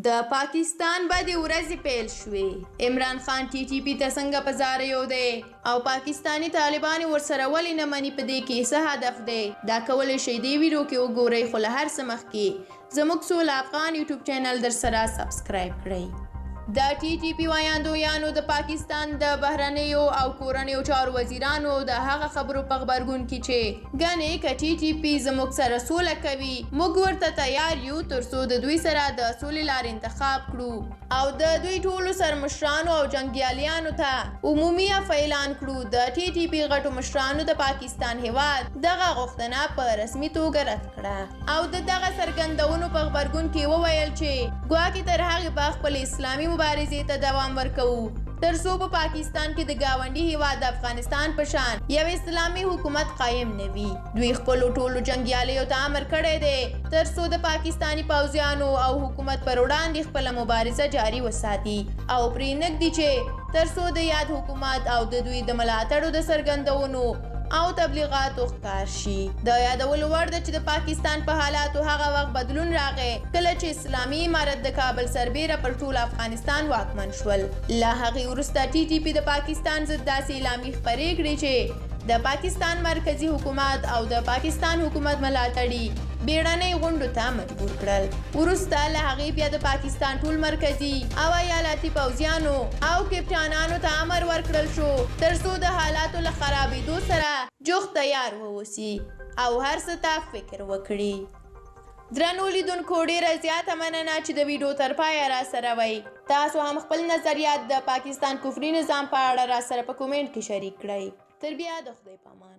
د پاکستان بدې ورځې پیل شوې. عمران خان TTP ته څنګه په زارۍ دی او پاکستاني طالبان ورسره ولې نه مني، په دې کې څه هدف دی؟ دا کولی شئ دې ویډیو کې وګورئ، خو له هر څه مخکې زموږ سوله افغان یوټیوب چینل در سره سبسکرایب کړئ. د TTP ویاندویانو د پاکستان د بهرنیو او کورنیو چارو وزیرانو د هغه خبرو په غبرګون کې چې ګنې که TTP زموږ سره سوله کوي، موږ ورته تیار یو ترڅو د دوی سره د سولې لارې انتخاب کړو او د دوی ټولو سرمشرانو او جنګیالیانو ته عمومي اعلان کړو. د TTP غټو مشرانو د پاکستان هیواد دغه غوښتنه په رسمي توګه رد کړه او د دغه څرګندونو په غبرګون کې وویل چې ګواکې تر هغې به خپل اسلامي مبارزې ته دوام ورکوو ترڅو په پاکستان کې د ګاونډي هیواد د افغانستان په شان یو اسلامي حکومت قایم نه وي. دوی خپلو ټولو جنګیالیو ته امر کړی دی ترڅو د پاکستاني پوځیانو او حکومت پر وړاندې خپله مبارزه جاري وساتي او پرې نږدي چې ترڅو د یاد حکومت او د دوی د ملاتړو د څرګندونو او تبلیغاتو ښکار شي. د یادولو وړ ده چې د پاکستان په حالاتو هغه وخت بدلون راغی کله چې اسلامي امارت د کابل سربیره پر ټول افغانستان واکمن شول. له هغې وروسته TTP د پاکستان ضد داسې اعلامیې خپرې کړې چې د پاکستان مرکزي حکومت او د پاکستان حکومت ملاتړي بیړنۍ غونډو ته مجبور کړل. وروسته له هغې بیا د پاکستان ټول مرکزي او ایالتي پوځیانو او کپټانانو ته امر ورکړل شو ترڅو د حالاتو له خرابېدو سره جوخت تیار واوسي او هر څه ته فکر وکړي. درنو لیدونکو ډېره زیاته مننه چې د ویډیو تر پایه راسره وئ. تاسو هم خپل نظریات د پاکستان کفري نظام په اړه راسره په کومنټ کې شریک کړئ. تر بیا د خدای په امان.